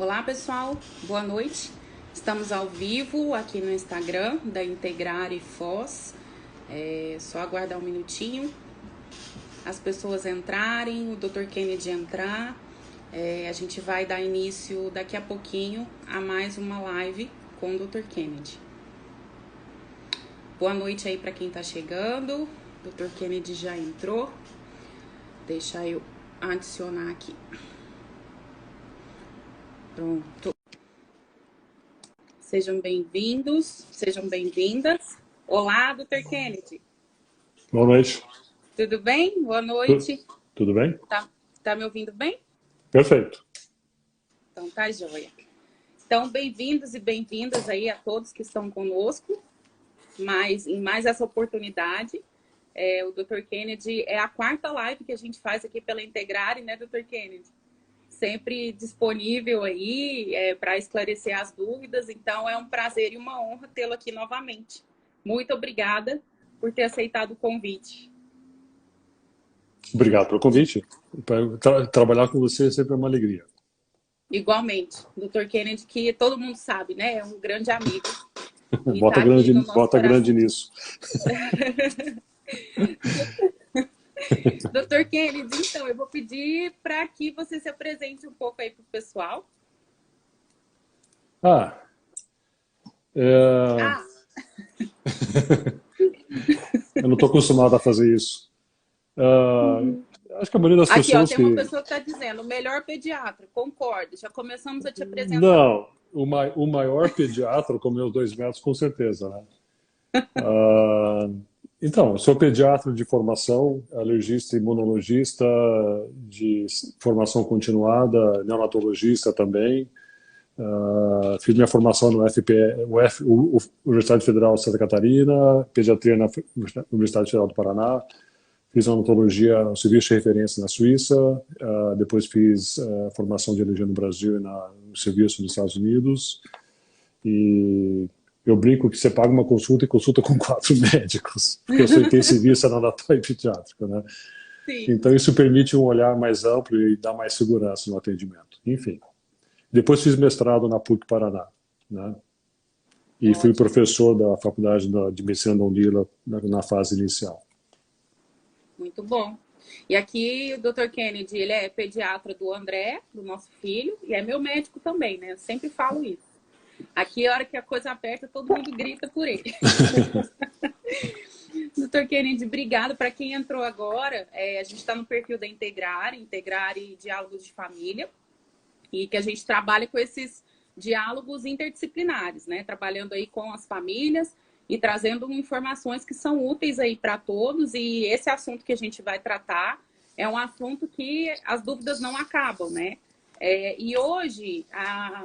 Olá pessoal, boa noite. Estamos ao vivo aqui no Instagram da Integrare Foz. Só aguardar um minutinho, as pessoas entrarem, o Dr. Kennedy entrar. A gente vai dar início daqui a pouquinho a mais uma live com o Dr. Kennedy. Boa noite aí para quem está chegando. O Dr. Kennedy já entrou. Deixa eu adicionar aqui. Pronto. Sejam bem-vindos, sejam bem-vindas. Olá, Dr. Kennedy. Boa noite. Tudo bem? Boa noite. Tudo bem? Tá me ouvindo bem? Perfeito. Então tá joia. Então, bem-vindos e bem-vindas aí a todos que estão conosco. Em mais essa oportunidade. O Dr. Kennedy é a quarta live que a gente faz aqui pela Integrare, né, Dr. Kennedy? Sempre disponível aí para esclarecer as dúvidas. Então, é um prazer e uma honra tê-lo aqui novamente. Muito obrigada por ter aceitado o convite. Obrigado pelo convite. Trabalhar com você sempre é uma alegria. Igualmente. Dr. Kennedy, que todo mundo sabe, né? É um grande amigo. Bota grande nisso. Dr. Kennedy, então, eu vou pedir para que você se apresente um pouco aí para o pessoal. Eu não estou acostumado a fazer isso. Acho que a maioria das pessoas tem uma pessoa que está dizendo, o melhor pediatra, concordo, já começamos a te apresentar. Não, o maior pediatra com meus 2 metros, com certeza, né? Então, eu sou pediatra de formação, alergista e imunologista de formação continuada, neonatologista também. Fiz minha formação no Universidade Federal de Santa Catarina, pediatria na Universidade Federal do Paraná, fiz neonatologia no Serviço de Referência na Suíça, depois fiz formação de alergia no Brasil e no Serviço dos Estados Unidos. E eu brinco que você paga uma consulta e consulta com 4 médicos, porque eu sou intensivista neonatal e pediátrico, né? Sim. Então isso permite um olhar mais amplo e dá mais segurança no atendimento. Enfim. Depois fiz mestrado na PUC Paraná, né? E fui professor da Faculdade de Medicina da Unila na fase inicial. Muito bom. E aqui o Dr. Kennedy, ele é pediatra do André, do nosso filho, e é meu médico também, né? Eu sempre falo isso. Aqui, a hora que a coisa aperta, todo mundo grita por ele. Dr. Kennedy, obrigado. Para quem entrou agora, a gente está no perfil da Integrare Diálogos de Família, e que a gente trabalha com esses diálogos interdisciplinares, né? Trabalhando aí com as famílias e trazendo informações que são úteis aí para todos. E esse assunto que a gente vai tratar é um assunto que as dúvidas não acabam, né? E hoje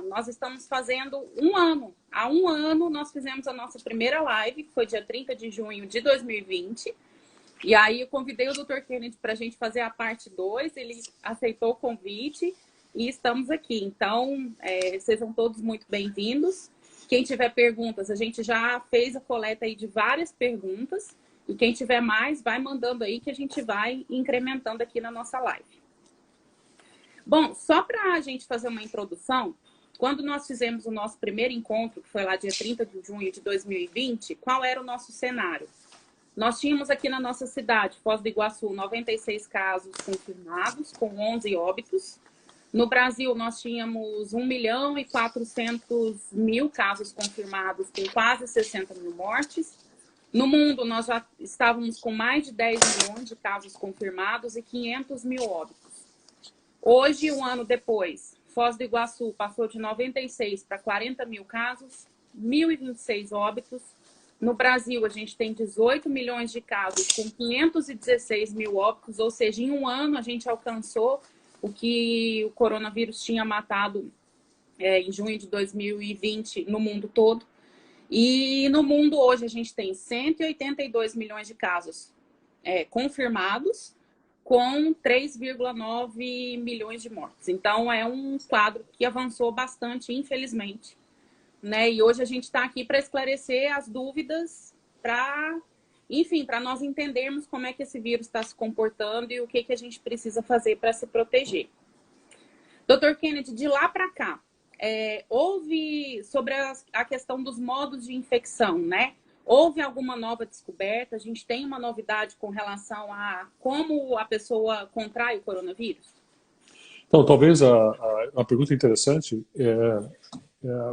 nós estamos fazendo 1 ano. Há 1 ano nós fizemos a nossa primeira live, que foi dia 30 de junho de 2020. E aí eu convidei o Dr. Kennedy para a gente fazer a parte 2, ele aceitou o convite e estamos aqui. Então, sejam todos muito bem-vindos. Quem tiver perguntas, a gente já fez a coleta aí de várias perguntas. E quem tiver mais, vai mandando aí que a gente vai incrementando aqui na nossa live. Bom, só para a gente fazer uma introdução, quando nós fizemos o nosso primeiro encontro, que foi lá dia 30 de junho de 2020, qual era o nosso cenário? Nós tínhamos aqui na nossa cidade, Foz do Iguaçu, 96 casos confirmados, com 11 óbitos. No Brasil, nós tínhamos 1.400.000 casos confirmados, com quase 60 mil mortes. No mundo, nós já estávamos com mais de 10 milhões de casos confirmados e 500 mil óbitos. Hoje, 1 ano depois, Foz do Iguaçu passou de 96 para 40 mil casos, 1.026 óbitos. No Brasil, a gente tem 18 milhões de casos com 516 mil óbitos, ou seja, em 1 ano a gente alcançou o que o coronavírus tinha matado em junho de 2020 no mundo todo. E no mundo hoje a gente tem 182 milhões de casos confirmados, com 3,9 milhões de mortes. Então, é um quadro que avançou bastante, infelizmente. Né? E hoje a gente está aqui para esclarecer as dúvidas, para nós entendermos como é que esse vírus está se comportando e o que a gente precisa fazer para se proteger. Dr. Kennedy, de lá para cá, houve sobre a questão dos modos de infecção, né? Houve alguma nova descoberta? A gente tem uma novidade com relação a como a pessoa contrai o coronavírus? Então, talvez a pergunta interessante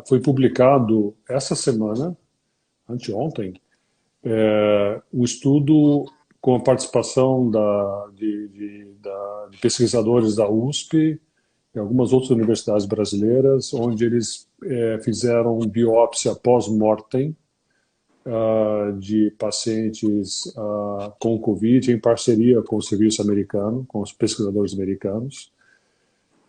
foi publicado essa semana, anteontem, um estudo com a participação de pesquisadores da USP e algumas outras universidades brasileiras, onde eles fizeram biópsia pós-mortem de pacientes com Covid em parceria com o serviço americano, com os pesquisadores americanos.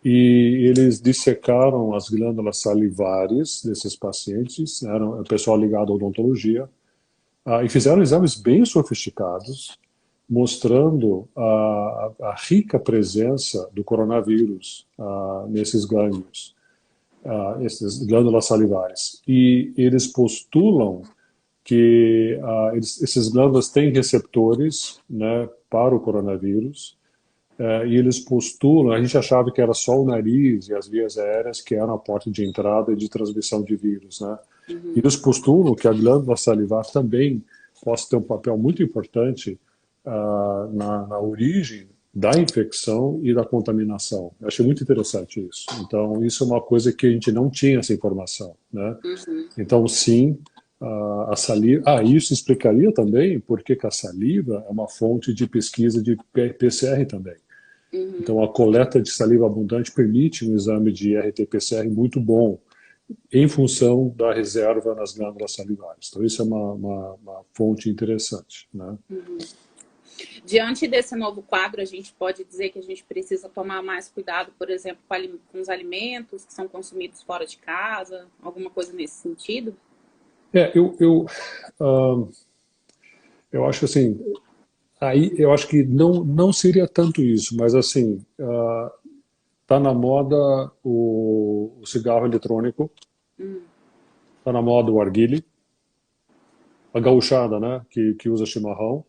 E eles dissecaram as glândulas salivares desses pacientes, era um pessoal ligado à odontologia, e fizeram exames bem sofisticados, mostrando a rica presença do coronavírus nesses gânglios, essas glândulas salivares. E eles postulam que esses glândulas têm receptores, né, para o coronavírus, e eles postulam, a gente achava que era só o nariz e as vias aéreas que eram a porta de entrada e de transmissão de vírus, né? E eles postulam que a glândula salivar também possa ter um papel muito importante na origem da infecção e da contaminação. Eu achei muito interessante isso. Então, isso é uma coisa que a gente não tinha essa informação, né? Então, sim, a saliva... isso explicaria também por que a saliva é uma fonte de pesquisa de PCR também. Então, a coleta de saliva abundante permite um exame de RT-PCR muito bom, em função da reserva nas glândulas salivares. Então, isso é uma fonte interessante, né? Diante desse novo quadro, a gente pode dizer que a gente precisa tomar mais cuidado, por exemplo, com os alimentos que são consumidos fora de casa, alguma coisa nesse sentido? Eu acho assim, aí eu acho que não seria tanto isso, mas assim, tá na moda o cigarro eletrônico, tá na moda o arguile, a gauchada, né, que usa chimarrão.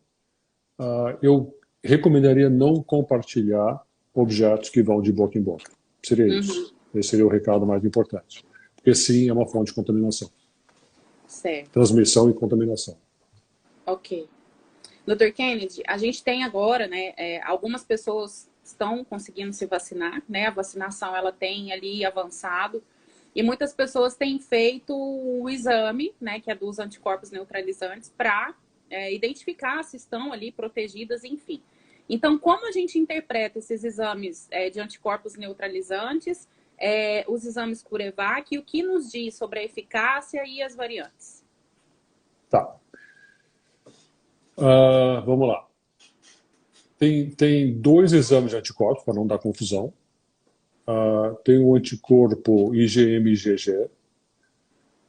Eu recomendaria não compartilhar objetos que vão de boca em boca. Seria isso. Esse seria o recado mais importante. Porque sim, é uma fonte de contaminação. Certo. Transmissão e contaminação. Ok. Dr. Kennedy, a gente tem agora, né, algumas pessoas estão conseguindo se vacinar, né, a vacinação ela tem ali avançado, e muitas pessoas têm feito o exame, né, que é dos anticorpos neutralizantes, para identificar se estão ali protegidas, enfim. Então, como a gente interpreta esses exames de anticorpos neutralizantes, os exames CureVac, e o que nos diz sobre a eficácia e as variantes? Tá. Vamos lá. Tem dois exames de anticorpos, para não dar confusão. Tem o anticorpo IgM-IgG,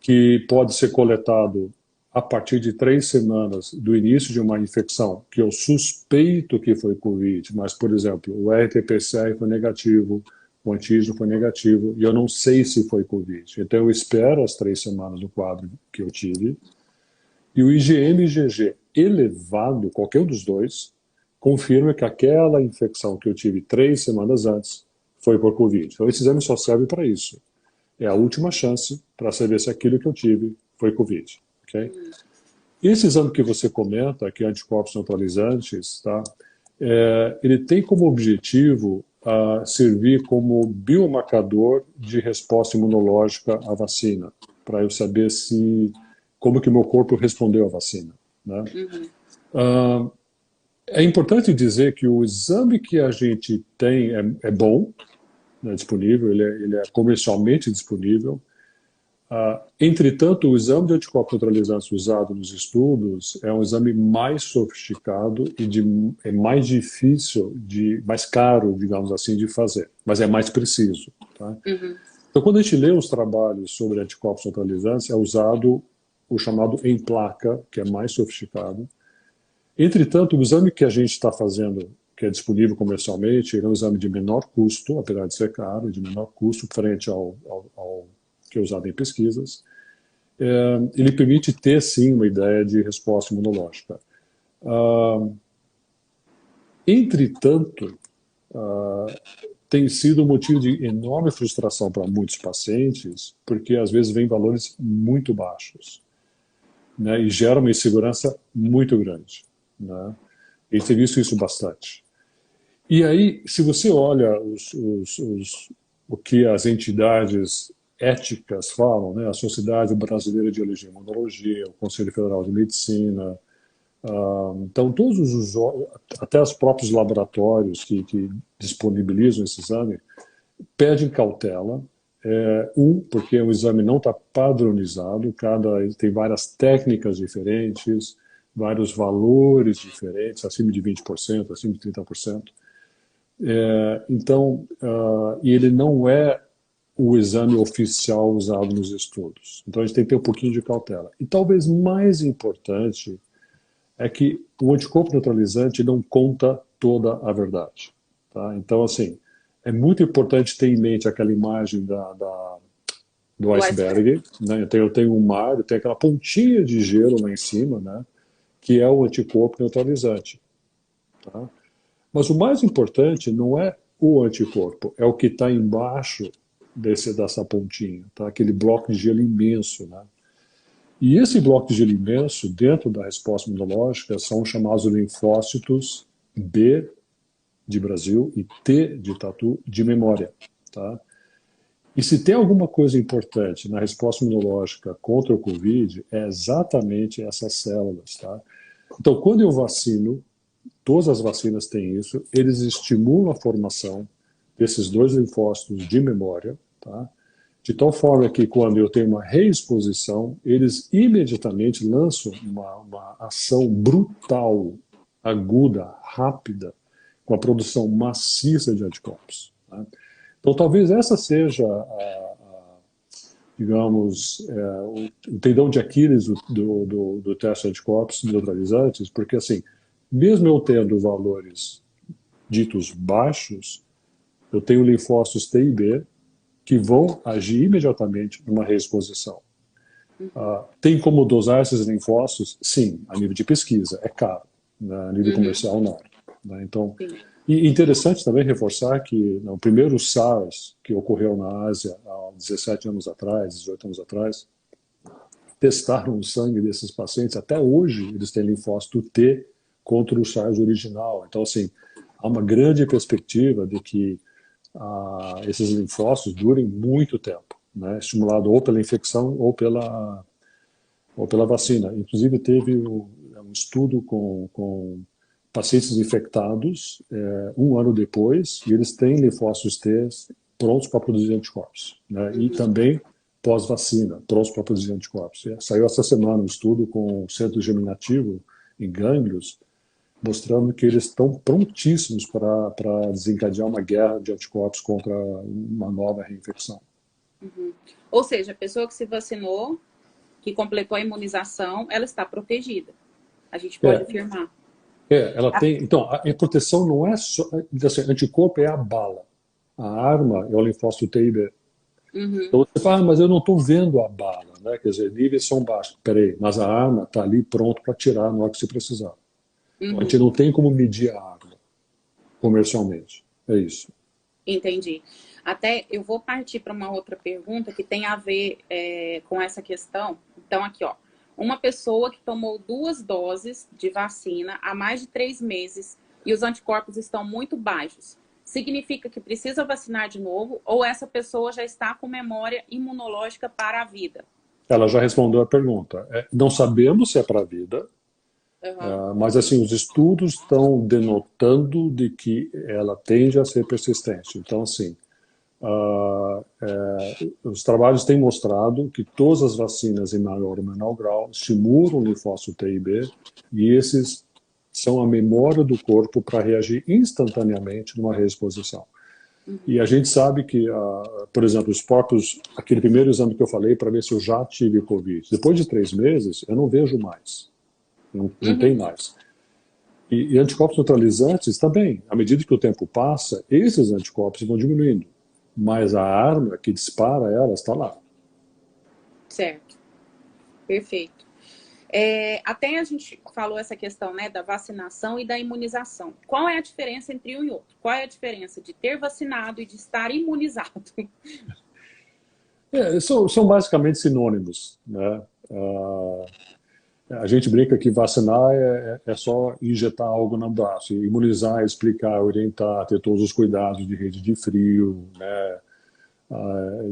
que pode ser coletado a partir de 3 semanas do início de uma infecção, que eu suspeito que foi Covid, mas, por exemplo, o RT-PCR foi negativo, o antígeno foi negativo, e eu não sei se foi Covid. Então, eu espero as 3 semanas do quadro que eu tive. E o IgM-IgG elevado, qualquer um dos dois, confirma que aquela infecção que eu tive 3 semanas antes foi por Covid. Então, esse exame só serve para isso. É a última chance para saber se aquilo que eu tive foi Covid. Okay? Esse exame que você comenta, que é anticorpos neutralizantes, tá? Ele tem como objetivo servir como biomarcador de resposta imunológica à vacina, para eu saber como que meu corpo respondeu à vacina, né? É importante dizer que o exame que a gente tem é bom, né, disponível, ele é comercialmente disponível. Entretanto, o exame de anticorpos neutralizantes usado nos estudos é um exame mais sofisticado e é mais difícil, mais caro, digamos assim, de fazer, mas é mais preciso. Tá? Então, quando a gente lê os trabalhos sobre anticorpos neutralizantes, é usado o chamado em placa, que é mais sofisticado. Entretanto, o exame que a gente está fazendo, que é disponível comercialmente, ele é um exame de menor custo, apesar de ser caro, de menor custo frente ao que é usado em pesquisas. Ele permite ter, sim, uma ideia de resposta imunológica. Entretanto, tem sido um motivo de enorme frustração para muitos pacientes, porque às vezes vem valores muito baixos, né, e gera uma insegurança muito grande, né? A gente tem visto isso bastante. E aí, se você olha o que as entidades éticas falam, né, a Sociedade Brasileira de Alergia e Imunologia, o Conselho Federal de Medicina, então todos até os próprios laboratórios que disponibilizam esse exame, pedem cautela. Porque o exame não está padronizado, tem várias técnicas diferentes, vários valores diferentes, acima de 20%, acima de 30%. Então, e ele não é o exame oficial usado nos estudos. Então, a gente tem que ter um pouquinho de cautela. E talvez mais importante é que o anticorpo neutralizante não conta toda a verdade. Tá? Então, assim, é muito importante ter em mente aquela imagem do iceberg. Né? Eu tenho um mar, eu tenho aquela pontinha de gelo lá em cima, né? Que é o anticorpo neutralizante. Tá? Mas o mais importante não é o anticorpo, é o que está embaixo dessa pontinha, tá? Aquele bloco de gelo imenso. Né? E esse bloco de gelo imenso, dentro da resposta imunológica, são chamados linfócitos B de Brasil e T de tatu de memória. Tá? E se tem alguma coisa importante na resposta imunológica contra o Covid, é exatamente essas células. Tá? Então, quando eu vacino, todas as vacinas têm isso, eles estimulam a formação desses dois linfócitos de memória, tá? De tal forma que quando eu tenho uma reexposição, eles imediatamente lançam uma ação brutal, aguda, rápida, com a produção maciça de anticorpos. Tá? Então talvez essa seja, digamos, o tendão de Aquiles do teste de anticorpos neutralizantes, porque assim, mesmo eu tendo valores ditos baixos, eu tenho linfócitos T e B que vão agir imediatamente numa reexposição. Tem como dosar esses linfócitos? Sim, a nível de pesquisa, é caro. Né? A nível comercial, não. Né? Então, e interessante também reforçar que no primeiro SARS, que ocorreu na Ásia há 17 anos atrás, 18 anos atrás, testaram o sangue desses pacientes. Até hoje, eles têm linfócito T contra o SARS original. Então, assim, há uma grande perspectiva de que esses linfócitos durem muito tempo, né? Estimulado ou pela infecção ou pela vacina. Inclusive, teve um estudo com pacientes infectados 1 ano depois, e eles têm linfócitos T prontos para produzir anticorpos. Né? E também pós-vacina, prontos para produzir anticorpos. Saiu essa semana um estudo com o centro germinativo em gânglios, mostrando que eles estão prontíssimos para desencadear uma guerra de anticorpos contra uma nova reinfecção. Ou seja, a pessoa que se vacinou, que completou a imunização, ela está protegida. A gente pode afirmar. Ela tem. Então, a proteção não é só. Assim, anticorpo é a bala. A arma é o linfócito T e B. Então você fala, mas eu não estou vendo a bala, né? Quer dizer, níveis são baixos. Peraí, mas a arma está ali pronto para tirar na hora que você precisar. A gente não tem como medir a arma comercialmente. É isso. Entendi. Até eu vou partir para uma outra pergunta que tem a ver com essa questão. Então, aqui, ó. Uma pessoa que tomou 2 doses de vacina há mais de 3 meses e os anticorpos estão muito baixos. Significa que precisa vacinar de novo ou essa pessoa já está com memória imunológica para a vida? Ela já respondeu a pergunta. Não sabemos se é para a vida, mas assim, os estudos estão denotando de que ela tende a ser persistente. Então, assim, os trabalhos têm mostrado que todas as vacinas em maior ou menor grau estimulam o linfócito T e B, e esses são a memória do corpo para reagir instantaneamente numa reexposição. E a gente sabe que, por exemplo, os próprios, aquele primeiro exame que eu falei para ver se eu já tive Covid, depois de 3 meses, eu não vejo mais. Não tem mais. E anticorpos neutralizantes também. À medida que o tempo passa, esses anticorpos vão diminuindo. Mas a arma que dispara elas está lá. Certo. Perfeito. Até a gente falou essa questão, né, da vacinação e da imunização. Qual é a diferença entre um e outro? Qual é a diferença de ter vacinado e de estar imunizado? São basicamente sinônimos, né? A gente brinca que vacinar é só injetar algo no braço, e imunizar é explicar, orientar, ter todos os cuidados de rede de frio, né?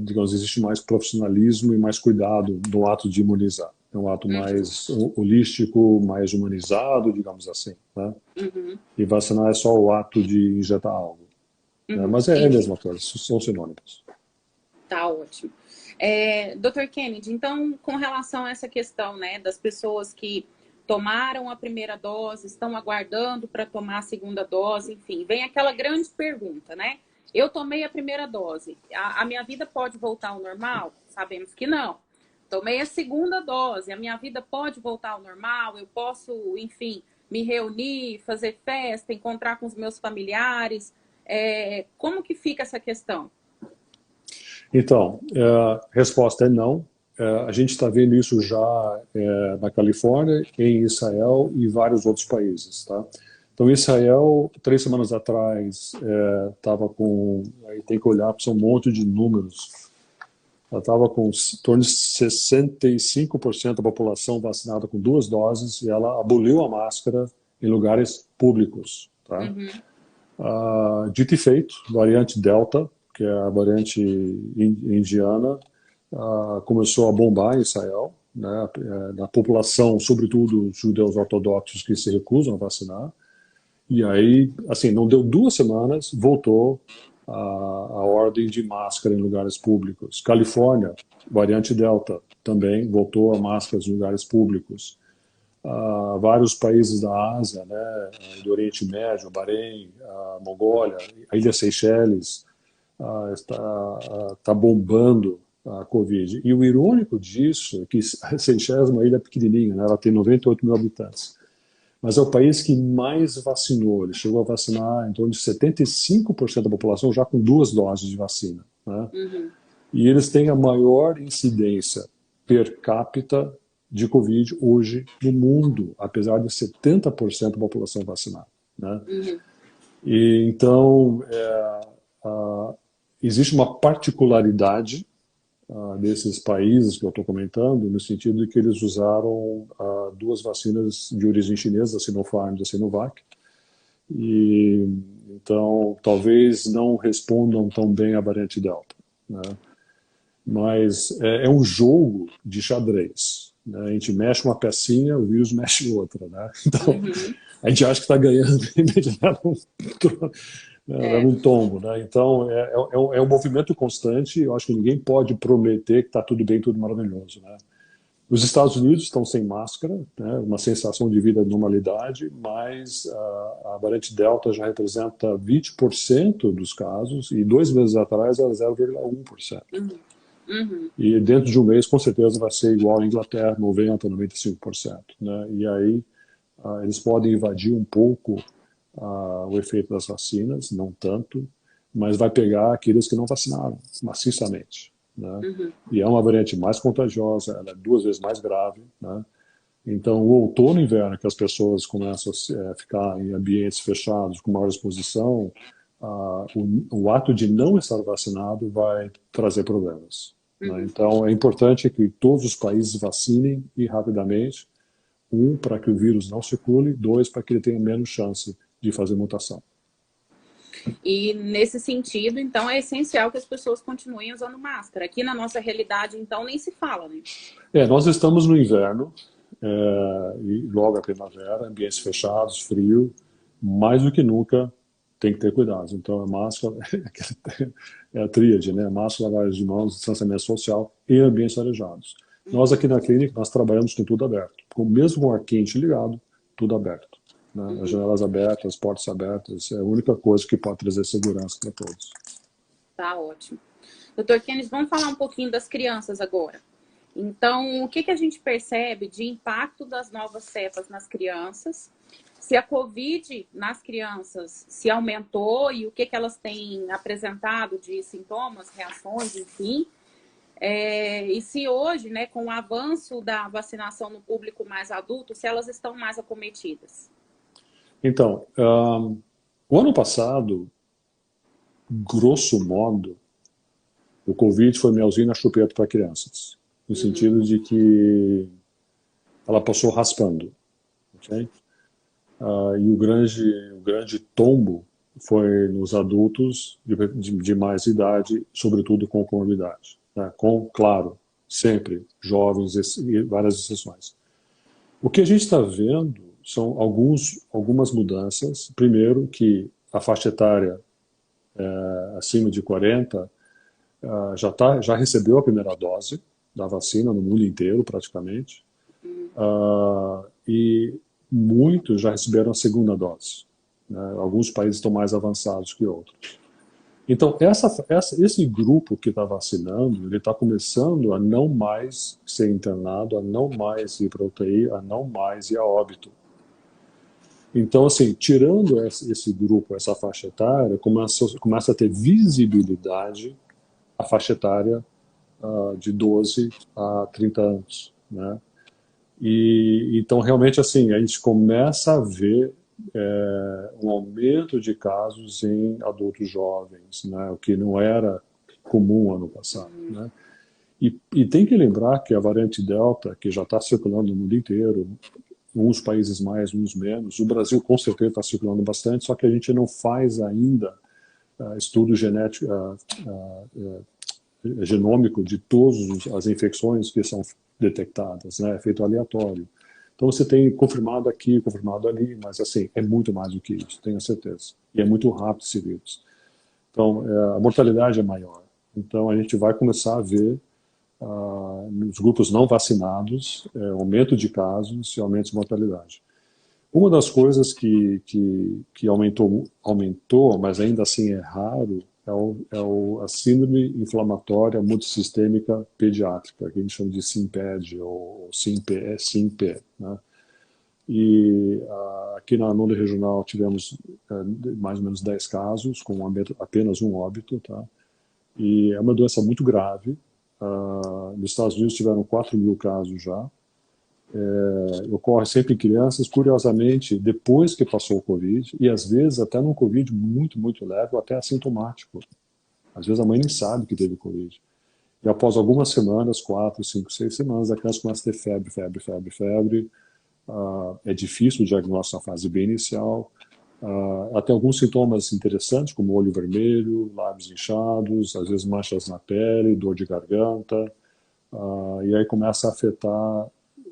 Digamos, existe mais profissionalismo e mais cuidado no ato de imunizar. É um ato mais holístico, mais humanizado, digamos assim, né? Uhum, E vacinar é só o ato de injetar algo, né? uhum, Mas é a entendi. mesma coisa, são sinônimos. Tá ótimo. Dr. Kennedy, então, com relação a essa questão, né, das pessoas que tomaram a primeira dose, estão aguardando para tomar a segunda dose, enfim, vem aquela grande pergunta, né? Eu tomei a primeira dose, a minha vida pode voltar ao normal? Sabemos que não. Tomei a segunda dose, a minha vida pode voltar ao normal? Eu posso, enfim, me reunir, fazer festa, encontrar com os meus familiares? Como que fica essa questão? Então, a resposta é não. A gente está vendo isso já na Califórnia, em Israel e vários outros países, tá? Então, Israel, 3 semanas atrás, estava com... Aí tem que olhar, são um monte de números. Ela estava com em torno de 65% da população vacinada com 2 doses e ela aboliu a máscara em lugares públicos, tá? Uhum, Dito e feito, variante Delta, que é a variante indiana, começou a bombar em Israel, né, na população, sobretudo os judeus ortodoxos que se recusam a vacinar. E aí, assim, não deu 2 semanas, voltou a ordem de máscara em lugares públicos. Califórnia, variante Delta, também voltou a máscaras em lugares públicos. Vários países da Ásia, né, do Oriente Médio, Bahrein, a Mongólia, a Ilha Seychelles, está bombando a Covid. E o irônico disso é que Seychelles é uma ilha pequenininha, né, ela tem 98 mil habitantes, mas é o país que mais vacinou. Ele chegou a vacinar em torno de 75% da população já com 2 doses de vacina, né? uhum, E eles têm a maior incidência per capita de Covid hoje no mundo, apesar de 70% da população vacinada, né? uhum. E então existe uma particularidade desses países que eu estou comentando, no sentido de que eles usaram 2 vacinas de origem chinesa, a Sinopharm e a Sinovac, e então talvez não respondam tão bem à variante Delta, né? Mas é um jogo de xadrez, né? A gente mexe uma pecinha, o vírus mexe outra, né? Então Uhum. a gente acha que está ganhando e leva É, um tombo, né? Então é um movimento constante. Eu acho que ninguém pode prometer que está tudo bem, tudo maravilhoso, né? Os Estados Unidos estão sem máscara, né? Uma sensação de vida de normalidade, mas a variante Delta já representa 20% dos casos e 2 meses atrás era 0,1%. uhum, uhum, E dentro de um mês, com certeza, vai ser igual à Inglaterra, 90%, 95%, né? E aí eles podem invadir um pouco o efeito das vacinas, não tanto, mas vai pegar aqueles que não vacinaram maciçamente, né? uhum. E é uma variante mais contagiosa, ela é 2 vezes mais grave, né? Então, o outono e inverno, que as pessoas começam a ficar em ambientes fechados, com maior exposição, o ato de não estar vacinado vai trazer problemas, né? Uhum. Então, é importante que todos os países vacinem e rapidamente, para que o vírus não circule, dois, para que ele tenha menos chance de fazer mutação. E nesse sentido, então, é essencial que as pessoas continuem usando máscara. Aqui na nossa realidade, então, nem se fala, né? Nós estamos no inverno, e logo a primavera, ambientes fechados, frio, mais do que nunca tem que ter cuidado. Então, a máscara é a tríade, né? Máscara, lavagem de mãos, distanciamento social e ambientes arejados. Nós aqui na clínica, nós trabalhamos com tudo aberto, mesmo com o ar quente ligado, tudo aberto, né? As Uhum. janelas abertas, as portas abertas, é a única coisa que pode trazer segurança para todos. Tá ótimo. Doutor Kennedy, vamos falar um pouquinho das crianças agora. Então, o que, que a gente percebe de impacto das novas cepas nas crianças? Se a Covid nas crianças se aumentou e o que, que elas têm apresentado de sintomas, reações, enfim. E se hoje, né, com o avanço da vacinação no público mais adulto, se elas estão mais acometidas? Então, o ano passado, grosso modo, o Covid foi melzinho na chupeta para crianças, no sentido de que ela passou raspando, ok? E o grande tombo foi nos adultos de mais idade, sobretudo com comorbidade, né? Com, claro, sempre jovens e várias exceções. O que a gente está vendo são algumas mudanças. Primeiro, que a faixa etária acima de 40 já recebeu a primeira dose da vacina no mundo inteiro, praticamente. E muitos já receberam a segunda dose, né? Alguns países estão mais avançados que outros. Então, esse grupo que está vacinando, ele está começando a não mais ser internado, a não mais ir para UTI, a não mais ir a óbito. Então, assim, tirando esse grupo, essa faixa etária, começa a ter visibilidade a faixa etária de 12 a 30 anos, né? E então, realmente, assim, a gente começa a ver um aumento de casos em adultos jovens, né? O que não era comum ano passado, né? E tem que lembrar que a variante Delta, que já está circulando no mundo inteiro, uns países mais, uns menos, o Brasil com certeza está circulando bastante, só que a gente não faz ainda estudo genético, genômico de todas as infecções que são detectadas, né? É feito aleatório. Então você tem confirmado aqui, confirmado ali, mas assim, é muito mais do que isso, tenho certeza. E é muito rápido esse vírus. Então, a mortalidade é maior. Então a gente vai começar a ver nos grupos não vacinados aumento de casos e aumento de mortalidade. Uma das coisas que aumentou, mas ainda assim é raro, a síndrome inflamatória multissistêmica pediátrica, que a gente chama de SIMPED, ou SIMPE, né? E aqui na Nona Regional tivemos mais ou menos 10 casos, com apenas um óbito, tá? E é uma doença muito grave. Nos Estados Unidos tiveram 4 mil casos já. Ocorre sempre em crianças, curiosamente, depois que passou o Covid, e às vezes até num Covid muito, muito leve, ou até assintomático. Às vezes a mãe nem sabe que teve Covid. E após algumas semanas, 4, 5, 6 semanas, a criança começa a ter febre, febre, febre, febre. É difícil o diagnóstico na fase bem inicial. Até alguns sintomas interessantes, como olho vermelho, lábios inchados, às vezes manchas na pele, dor de garganta. E aí começa a afetar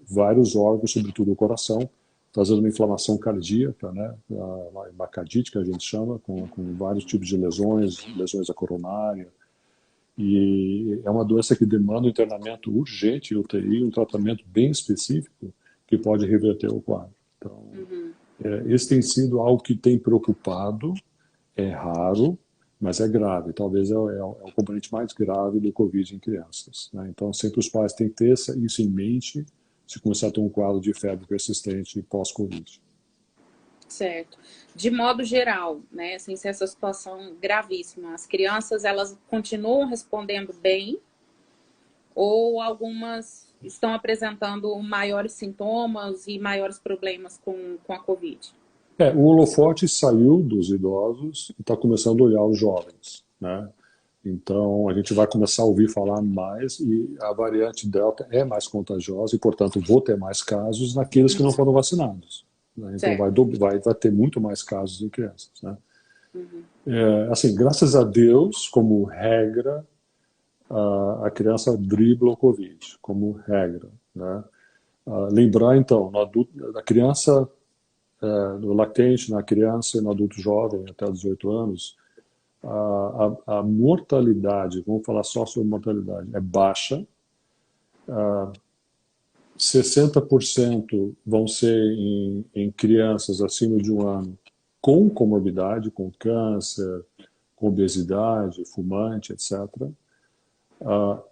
vários órgãos, sobretudo o coração, trazendo uma inflamação cardíaca, né? Uma cardite, que a gente chama, com vários tipos de lesões, lesões da coronária. E é uma doença que demanda um internamento urgente em UTI, um tratamento bem específico que pode reverter o quadro. Então, esse tem sido algo que tem preocupado, é raro, mas é grave. Talvez é o componente mais grave do Covid em crianças, né? Então, sempre os pais têm que ter isso em mente se começar a ter um quadro de febre persistente pós-Covid. Certo. De modo geral, né, sem ser essa situação gravíssima, as crianças, elas continuam respondendo bem ou algumas estão apresentando maiores sintomas e maiores problemas com a Covid? O holofote saiu dos idosos e está começando a olhar os jovens, né? Então, a gente vai começar a ouvir falar mais e a variante Delta é mais contagiosa e, portanto, vou ter mais casos naqueles que não foram vacinados, né? Então, vai ter muito mais casos em crianças, né? Assim, graças a Deus, como regra, a criança dribla o Covid, como regra, né? Lembrar, então, no adulto, da criança, no lactente, na criança e no adulto jovem até 18 anos, a mortalidade, vamos falar só sobre mortalidade, é baixa. 60% vão ser em crianças acima de 1 ano com comorbidade, com câncer, com obesidade, fumante, etc.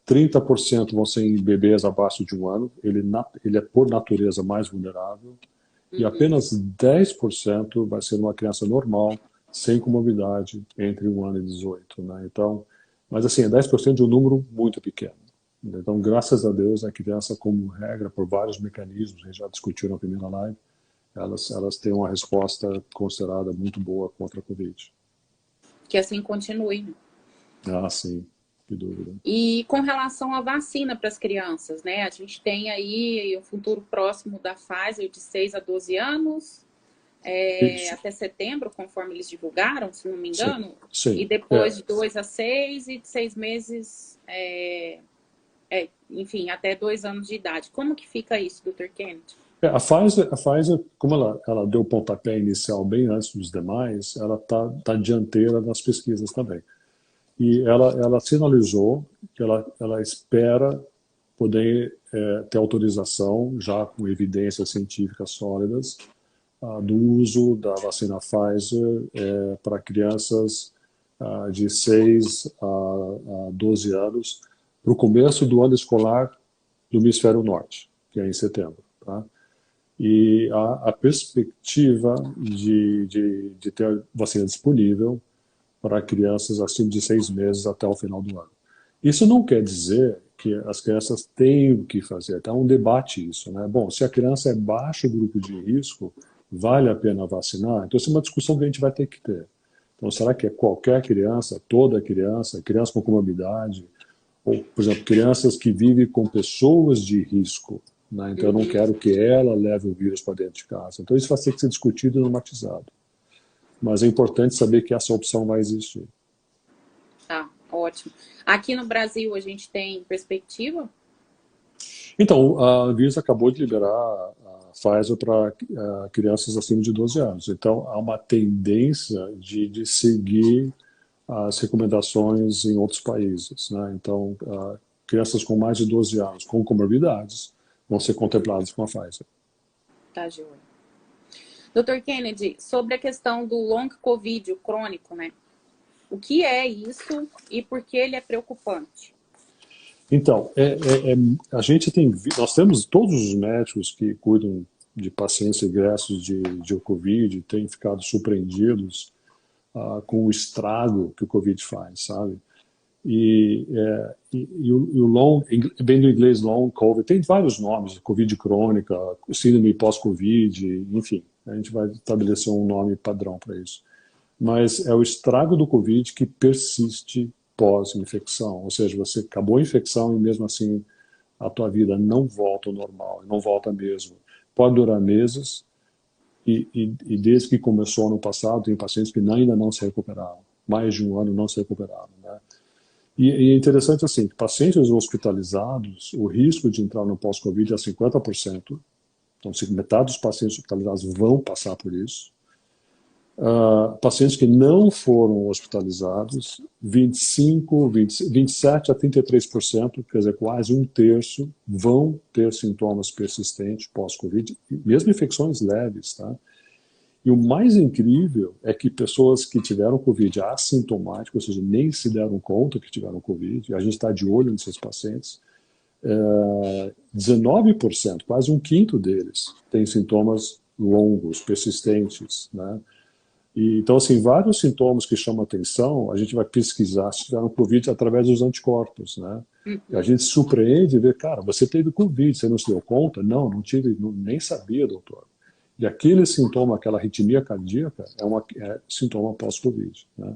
30% vão ser em bebês abaixo de 1 ano, ele é por natureza mais vulnerável. E apenas 10% vai ser uma criança normal, sem comorbidade, entre 1 ano e 18, né? Então, mas assim, é 10% de um número muito pequeno. Então, graças a Deus, a criança, como regra, por vários mecanismos, a gente já discutiu na primeira live, elas têm uma resposta considerada muito boa contra a Covid. Que assim continue, né? Ah, sim, que dúvida. E com relação à vacina para as crianças, né? A gente tem aí o futuro próximo da Pfizer de 6 a 12 anos, até setembro, conforme eles divulgaram, se não me engano. Sim, e depois de 2 a 6 e de 6 meses, enfim, até 2 anos de idade. Como que fica isso, Dr. Kennedy? A Pfizer, como ela deu o pontapé inicial bem antes dos demais, ela tá dianteira nas pesquisas também. E ela sinalizou que ela espera poder ter autorização, já com evidências científicas sólidas, do uso da vacina Pfizer para crianças de 6 a 12 anos, para o começo do ano escolar do Hemisfério Norte, que é em setembro. Tá? E a perspectiva de ter vacina disponível para crianças acima de 6 meses até o final do ano. Isso não quer dizer que as crianças têm que fazer, está um debate isso, né? Bom, se a criança é baixo grupo de risco, vale a pena vacinar? Então, isso é uma discussão que a gente vai ter que ter. Então, será que é qualquer criança, toda criança, criança com comorbidade, ou, por exemplo, crianças que vivem com pessoas de risco, né? Então, eu não quero que ela leve o vírus para dentro de casa. Então, isso vai ter que ser discutido e normatizado. Mas é importante saber que essa opção vai existir. Tá, ótimo. Aqui no Brasil, a gente tem perspectiva? Então, a Anvisa acabou de liberar a Pfizer para crianças acima de 12 anos. Então, há uma tendência de seguir as recomendações em outros países, né? Então, crianças com mais de 12 anos, com comorbidades, vão ser contempladas com a Pfizer. Tá, joia. Dr. Kennedy, sobre a questão do long COVID, o crônico, né? O que é isso e por que ele é preocupante? Então, a gente nós temos todos os médicos que cuidam de pacientes egressos de Covid, têm ficado surpreendidos com o estrago que o Covid faz, sabe? E o long, bem do inglês long COVID, tem vários nomes, Covid crônica, síndrome pós-Covid, enfim, a gente vai estabelecer um nome padrão para isso. Mas é o estrago do Covid que persiste pós-infecção, ou seja, você acabou a infecção e mesmo assim a tua vida não volta ao normal, não volta mesmo. Pode durar meses e desde que começou ano passado tem pacientes que ainda não se recuperaram, mais de um ano não se recuperaram, né? E é interessante assim, que pacientes hospitalizados, o risco de entrar no pós-Covid é 50%, então metade dos pacientes hospitalizados vão passar por isso. Pacientes que não foram hospitalizados, 27 a 33%, quer dizer, quase um terço, vão ter sintomas persistentes pós-Covid, mesmo infecções leves, tá? E o mais incrível é que pessoas que tiveram Covid assintomáticas, ou seja, nem se deram conta que tiveram Covid, a gente está de olho nesses pacientes, 19%, quase um quinto deles, tem sintomas longos, persistentes, né? E, então, assim, vários sintomas que chamam atenção, a gente vai pesquisar se tiveram Covid através dos anticorpos, né? E a gente se surpreende e vê, cara, você teve Covid, você não se deu conta? Não, não tive, nem sabia, doutor. E aquele sintoma, aquela arritmia cardíaca, é sintoma pós-Covid, né?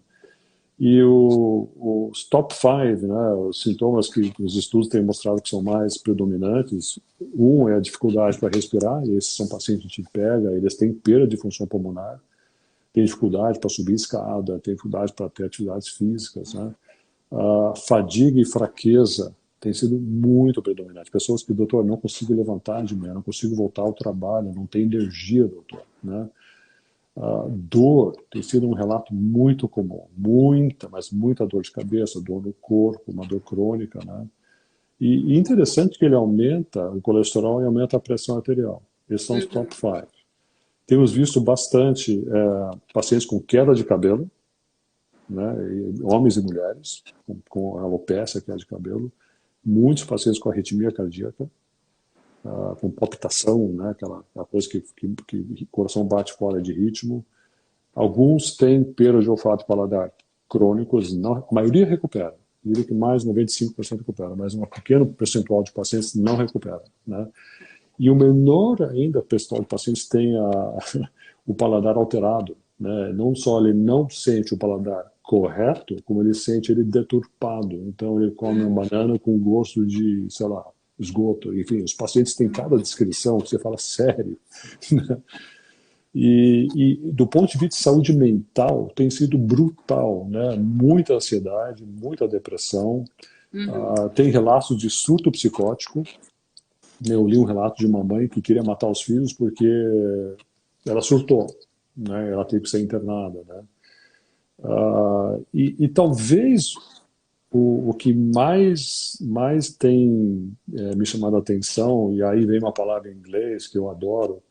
E os top 5, né, os sintomas que os estudos têm mostrado que são mais predominantes, um é a dificuldade para respirar, e esses são pacientes que a gente pega, eles têm perda de função pulmonar, tem dificuldade para subir escada, tem dificuldade para ter atividades físicas, né? Fadiga e fraqueza tem sido muito predominante. Pessoas que, doutor, não consigo levantar de manhã, não consigo voltar ao trabalho, não tem energia, doutor, né? Dor tem sido um relato muito comum, mas muita dor de cabeça, dor no corpo, uma dor crônica, né? E interessante que ele aumenta o colesterol e aumenta a pressão arterial. Esses são os top 5. Temos visto bastante pacientes com queda de cabelo, né, homens e mulheres, com alopecia, queda de cabelo, muitos pacientes com arritmia cardíaca, com palpitação, né, aquela coisa que o coração bate fora de ritmo. Alguns têm perda de olfato e paladar crônicos, a maioria recupera, diria que mais de 95% recupera, mas um pequeno percentual de pacientes não recupera, né? E o menor ainda percentual de pacientes tem o paladar alterado, né? Não só ele não sente o paladar correto, como ele sente ele deturpado. Então ele come uma banana com gosto de, sei lá, esgoto. Enfim, os pacientes têm cada descrição que você fala sério, né? E do ponto de vista de saúde mental, tem sido brutal, né? Muita ansiedade, muita depressão. Tem relatos de surto psicótico. Eu li um relato de uma mãe que queria matar os filhos porque ela surtou, né? Ela teve que ser internada, né? E talvez o que mais tem me chamado a atenção, e aí vem uma palavra em inglês que eu adoro,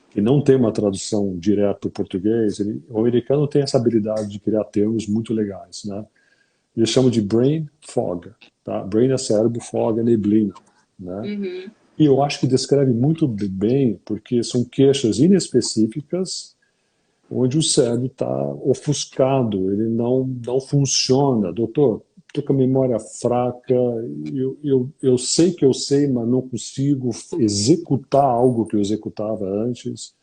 que não tem uma tradução direta para o português, o americano tem essa habilidade de criar termos muito legais, né? Eles chamam de brain fog, tá? Brain é cérebro, fog é neblina, né? E eu acho que descreve muito bem, porque são queixas inespecíficas, onde o cérebro está ofuscado, ele não funciona. Doutor, estou com a memória fraca, eu sei que eu sei, mas não consigo executar algo que eu executava antes,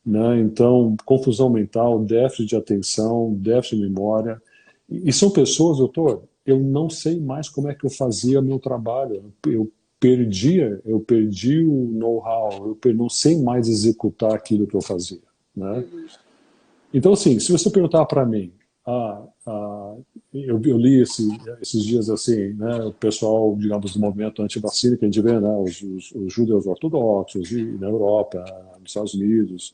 né? Então, confusão mental, déficit de atenção, déficit de memória. E são pessoas, doutor, eu não sei mais como é que eu fazia meu trabalho. Eu perdi o know-how, eu não sei mais executar aquilo que eu fazia, né? Então, assim, se você perguntar para mim, eu li esses dias assim, né, o pessoal, digamos, do movimento anti-vacina que a gente vê, né, os judeus ortodoxos e na Europa, nos Estados Unidos,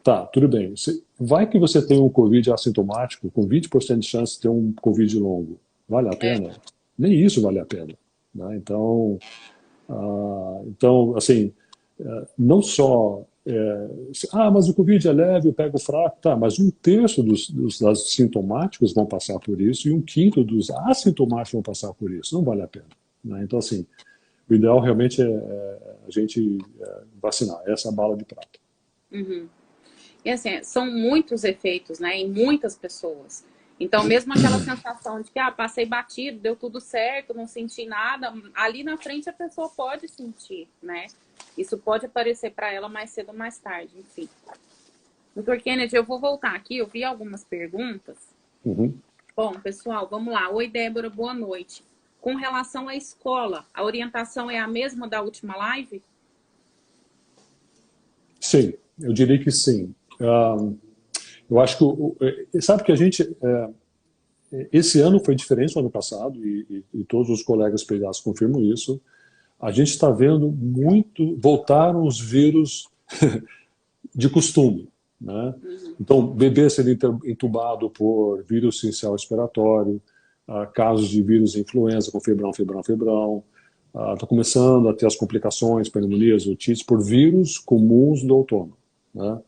tá, tudo bem. Vai que você tem um Covid assintomático com 20% de chance de ter um Covid longo. Vale a pena? Nem isso vale a pena, né? Então, assim, não só mas o Covid é leve, eu pego fraco, tá, mas um terço dos sintomáticos vão passar por isso e um quinto dos assintomáticos vão passar por isso. Não vale a pena, né? Então, assim, o ideal realmente é a gente vacinar. Essa é a bala de prata. E assim, são muitos efeitos, né, em muitas pessoas. Então, mesmo aquela sensação de que, passei batido, deu tudo certo, não senti nada, ali na frente a pessoa pode sentir, né? Isso pode aparecer para ela mais cedo ou mais tarde, enfim. Dr. Kennedy, eu vou voltar aqui, eu vi algumas perguntas. Bom, pessoal, vamos lá. Oi, Débora, boa noite. Com relação à escola, a orientação é a mesma da última live? Sim, eu diria que sim. Eu acho que, sabe que a gente, esse ano foi diferente do ano passado, e todos os colegas pediatras confirmam isso. A gente está vendo voltaram os vírus de costume, né? Então, bebê sendo entubado por vírus sincicial respiratório, casos de vírus de influenza com febrão. Está começando a ter as complicações, pneumonias, otites, por vírus comuns do outono, né?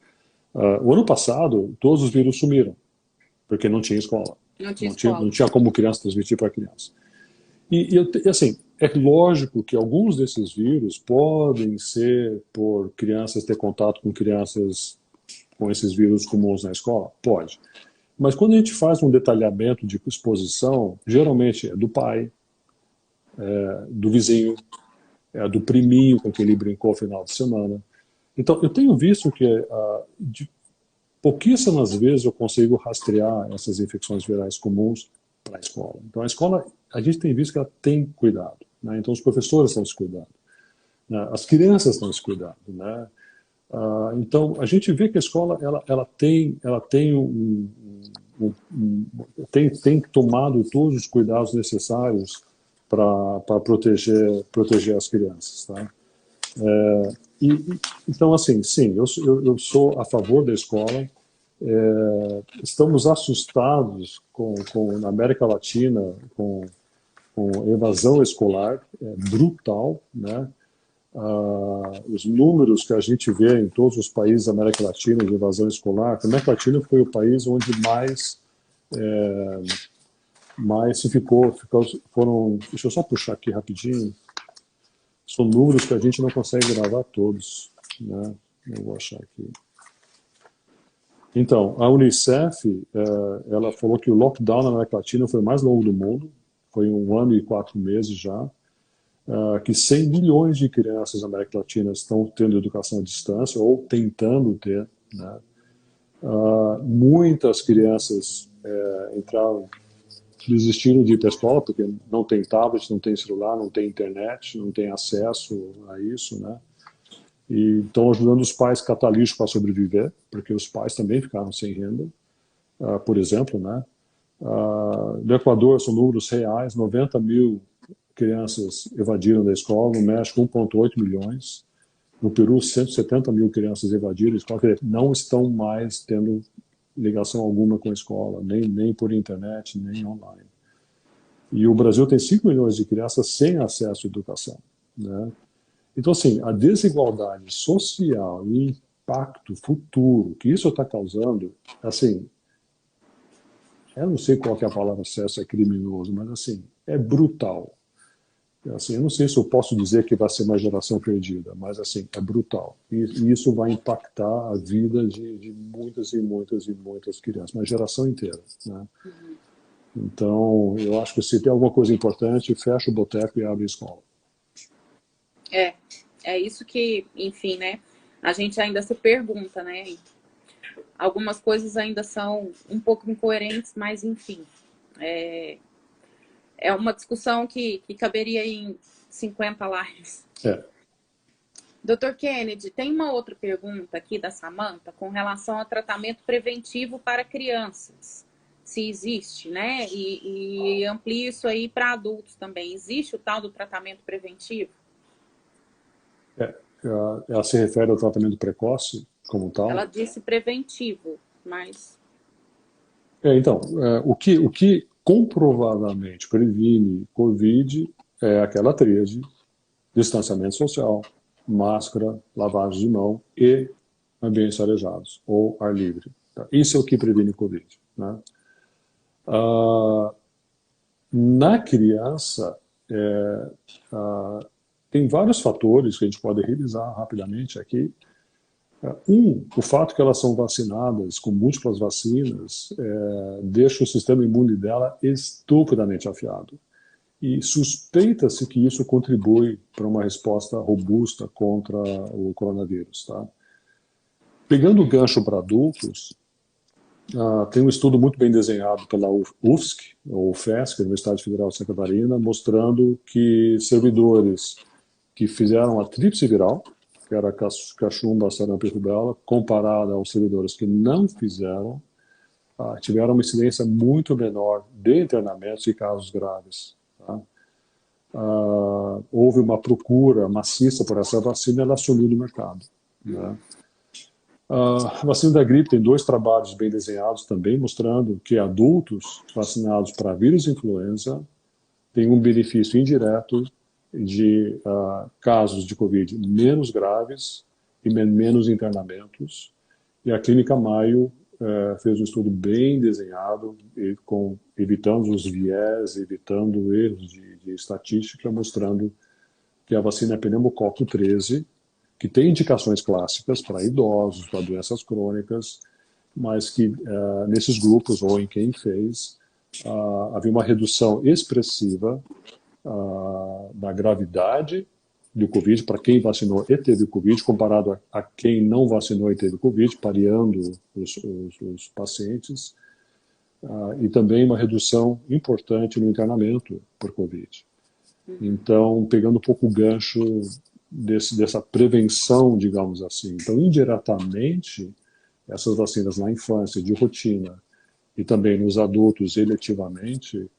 O ano passado, todos os vírus sumiram, porque não tinha escola. Não tinha como criança transmitir para criança. E assim, é lógico que alguns desses vírus podem ser por crianças ter contato com crianças com esses vírus comuns na escola? Pode. Mas quando a gente faz um detalhamento de exposição, geralmente é do pai, do vizinho, do priminho com quem ele brincou no final de semana. Então, eu tenho visto que pouquíssimas vezes eu consigo rastrear essas infecções virais comuns para a escola. Então, a escola, a gente tem visto que ela tem cuidado, né? Então, os professores estão se cuidando, né? As crianças estão se cuidando, né? Então, a gente vê que a escola ela tem tomado todos os cuidados necessários para proteger as crianças, tá? Então, assim, sim, eu sou a favor da escola. Estamos assustados na América Latina com evasão escolar, brutal, né? Os números que a gente vê em todos os países da América Latina de evasão escolar, a América Latina foi o país onde mais se foram, deixa eu só puxar aqui rapidinho, são números que a gente não consegue gravar todos, né? Eu vou achar aqui. Então, a Unicef, ela falou que o lockdown na América Latina foi o mais longo do mundo, foi 1 ano e 4 meses já, que 100 milhões de crianças na América Latina estão tendo educação à distância ou tentando ter, né? Muitas crianças desistiram de ir para a escola porque não tem tablet, não tem celular, não tem internet, não tem acesso a isso, né? E estão ajudando os pais a catar lixo para sobreviver, porque os pais também ficaram sem renda, por exemplo, né? No Equador são números reais, 90 mil crianças evadiram da escola, no México 1,8 milhões, no Peru 170 mil crianças evadiram da escola, quer dizer, não estão mais tendo ligação alguma com a escola, nem por internet, nem online. E o Brasil tem 5 milhões de crianças sem acesso à educação, né? Então, assim, a desigualdade social e o impacto futuro que isso está causando, assim, eu não sei qual que é a palavra certa, se é criminoso, mas, assim, é brutal. Assim, eu não sei se eu posso dizer que vai ser uma geração perdida, mas, assim, é brutal. E isso vai impactar a vida de muitas e muitas e muitas crianças, uma geração inteira, né? Então, eu acho que se tem alguma coisa importante, fecha o boteco e abre a escola. É isso que, enfim, né? A gente ainda se pergunta, né? Algumas coisas ainda são um pouco incoerentes, mas enfim. É uma discussão que caberia em 50 lives. Dr. Kennedy, tem uma outra pergunta aqui da Samantha com relação ao tratamento preventivo para crianças. Se existe, né? E amplie isso aí para adultos também. Existe o tal do tratamento preventivo? Ela se refere ao tratamento precoce como tal? Ela disse preventivo, mas... Então, o que comprovadamente previne Covid é aquela tríade: distanciamento social, máscara, lavagem de mão e ambientes arejados ou ar livre. Tá? Isso é o que previne Covid, né? Na criança, tem vários fatores que a gente pode revisar rapidamente aqui. O fato que elas são vacinadas com múltiplas vacinas deixa o sistema imune dela estupidamente afiado. E suspeita-se que isso contribui para uma resposta robusta contra o coronavírus. Tá? Pegando o gancho para adultos, tem um estudo muito bem desenhado pela UFSC, ou UFESC, Universidade Federal de Santa Catarina, mostrando que servidores que fizeram a tríplice viral, que era cachumba, sarampo e rubéola, comparada aos servidores que não fizeram, tiveram uma incidência muito menor de internamentos e casos graves. Tá? Houve uma procura maciça por essa vacina e ela sumiu do mercado. Né? A vacina da gripe tem 2 trabalhos bem desenhados também, mostrando que adultos vacinados para vírus influenza têm um benefício indireto de casos de Covid menos graves e menos internamentos. E a Clínica Mayo fez um estudo bem desenhado, evitando os viés, evitando erros de estatística, mostrando que a vacina pneumococo 13, que tem indicações clássicas para idosos, para doenças crônicas, mas que nesses grupos, ou em quem fez, havia uma redução expressiva da gravidade do Covid para quem vacinou e teve Covid, comparado a quem não vacinou e teve Covid, pareando os pacientes, e também uma redução importante no internamento por Covid. Então, pegando um pouco o gancho dessa prevenção, digamos assim. Então, indiretamente, essas vacinas na infância, de rotina, e também nos adultos, eletivamente,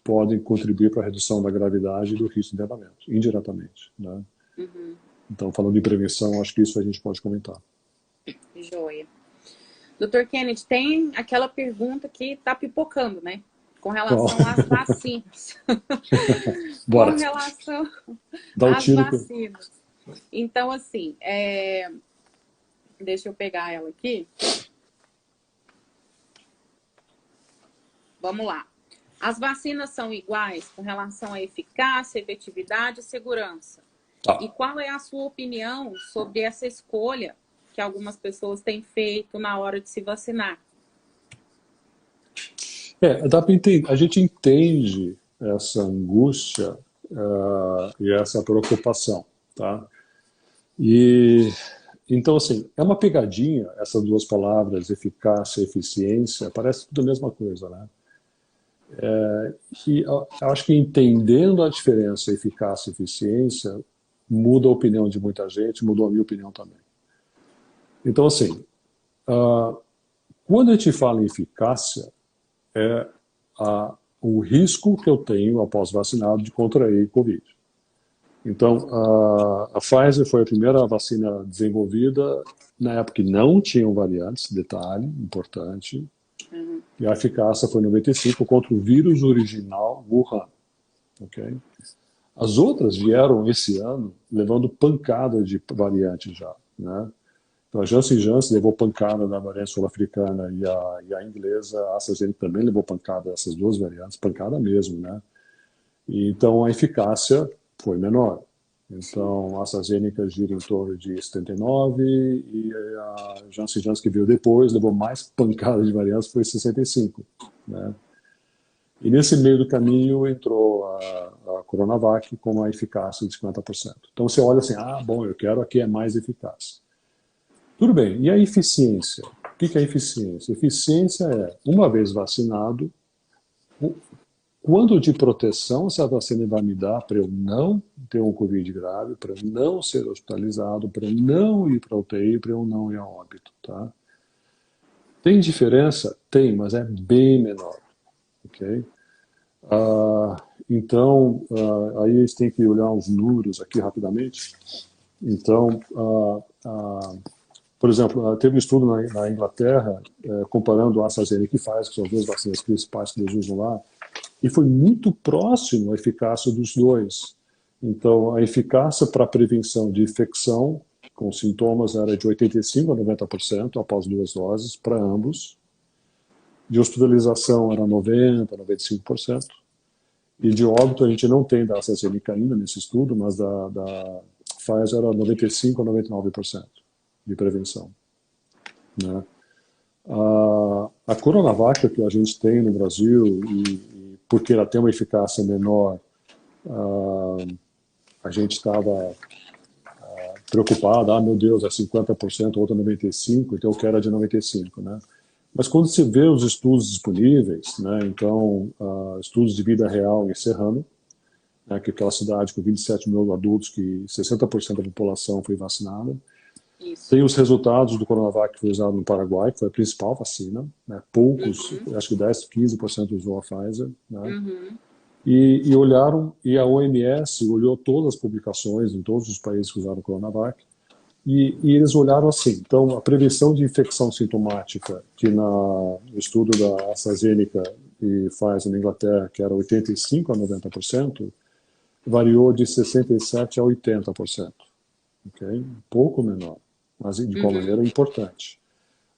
podem contribuir para a redução da gravidade e do risco de internamento, indiretamente. Né? Então, falando de prevenção, acho que isso a gente pode comentar. Joia. Dr. Kennedy, tem aquela pergunta que está pipocando, né? Com relação às vacinas. Bora. Com relação Dá às tiro vacinas. Então, assim, deixa eu pegar ela aqui. Vamos lá. As vacinas são iguais com relação à eficácia, efetividade e segurança. Tá. E qual é a sua opinião sobre essa escolha que algumas pessoas têm feito na hora de se vacinar? Dá para entender, a gente entende essa angústia e essa preocupação, tá? E então, assim, é uma pegadinha essas duas palavras, eficácia e eficiência, parece tudo a mesma coisa, né? E eu acho que entendendo a diferença eficácia e eficiência, muda a opinião de muita gente, mudou a minha opinião também. Então, assim, quando a gente fala em eficácia, é o risco que eu tenho após vacinado de contrair Covid. Então, a Pfizer foi a primeira vacina desenvolvida na época que não tinham variantes, detalhe importante, e a eficácia foi 95 contra o vírus original Wuhan. Okay? As outras vieram esse ano levando pancada de variante já. Né? Então, a Janssen Janssen levou pancada da variante sul-africana e a inglesa, a AstraZeneca também levou pancada dessas duas variantes, pancada mesmo, né? E, então, a eficácia foi menor. Então, a AstraZeneca gira em torno de 79 e a Janssen Janssen que veio depois levou mais pancada de variantes, foi 65, né? E nesse meio do caminho entrou a Coronavac com uma eficácia de 50%. Então, você olha assim, bom, eu quero a que é mais eficaz. Tudo bem, e a eficiência? O que é eficiência? Eficiência é, uma vez vacinado, quanto de proteção essa vacina vai me dar para eu não ter um Covid grave, para eu não ser hospitalizado, para eu não ir para a UTI, para eu não ir a óbito, tá? Tem diferença? Tem, mas é bem menor, ok? Então, aí a gente tem que olhar os números aqui rapidamente. Então, por exemplo, teve um estudo na Inglaterra comparando a AstraZeneca e Pfizer, que são as duas vacinas principais que eles usam lá, e foi muito próximo a eficácia dos dois. Então, a eficácia para a prevenção de infecção com sintomas era de 85% a 90% após duas doses, para ambos. De hospitalização era 90%, 95%. E de óbito a gente não tem da AstraZeneca ainda nesse estudo, mas da Pfizer era 95% a 99% de prevenção. Né? A Coronavac que a gente tem no Brasil, e porque ela tem uma eficácia menor, a gente estava preocupado, meu Deus, é 50%, outra 95%, então eu quero a de 95%. Né? Mas quando se vê os estudos disponíveis, né, então, estudos de vida real em Serrano, né, que é aquela cidade com 27 mil adultos, que 60% da população foi vacinada. Isso. Tem os resultados do Coronavac que foi usado no Paraguai, que foi a principal vacina. Né, poucos, acho que 10, 15% usou a Pfizer. Né, e olharam, e a OMS olhou todas as publicações em todos os países que usaram o Coronavac, e eles olharam assim, então a prevenção de infecção sintomática, que no estudo da AstraZeneca e Pfizer na Inglaterra, que era 85% a 90%, variou de 67% a 80%. Okay? Um pouco menor, mas de qual maneira importante.